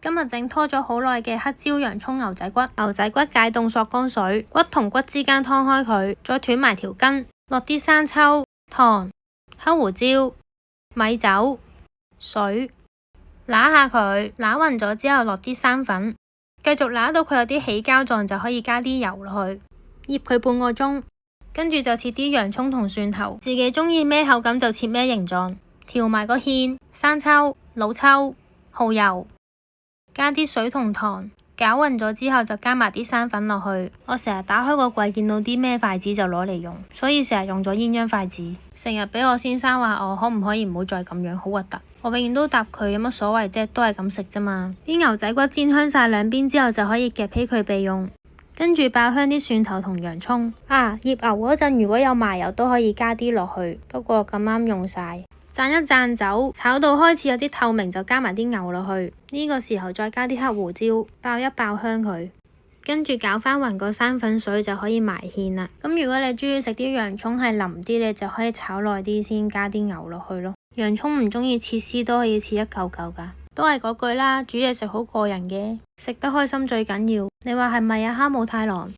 今日整拖咗好耐嘅黑椒洋葱牛仔骨，牛仔骨解凍索乾水，骨同骨之間劏開佢，再斷埋條筋，落啲生抽、糖、黑胡椒、米酒、水，揦下佢，揦勻咗之後落啲生粉，繼續揦到佢有啲起膠狀就可以加啲油落去，醃佢半個鐘，跟住就切啲洋葱同蒜頭，自己中意咩口感就切咩形狀，調埋個芡、生抽、老抽、蠔油。加啲水同糖，攪勻咗之後就加埋啲生粉落去。我成日打開個櫃見到啲咩筷子就攞嚟用，所以成日用咗鴛鴦筷子。成日俾我先生話我可唔可以唔好再咁樣，好核突。我永遠都答佢有乜所謂啫，都係咁食啫嘛。啲牛仔骨煎香晒兩邊之後就可以夾起佢備用，跟住爆香啲蒜頭同洋葱。醃牛嗰陣如果有麻油都可以加啲落去，不過咁啱用晒。讚一讚酒，炒到開始有啲透明就加埋啲牛落去，呢個時候再加啲黑胡椒，爆一爆香佢，跟住攪翻勻個生粉水就可以埋芡啦。咁如果你中意食啲洋葱係腍啲，你就可以炒耐啲先加啲牛落去咯。洋葱唔中意切絲都可以切一嚿嚿噶，都係嗰句啦，煮嘢食好過癮嘅，食得開心最緊要。你話係咪啊，哈姆太郎？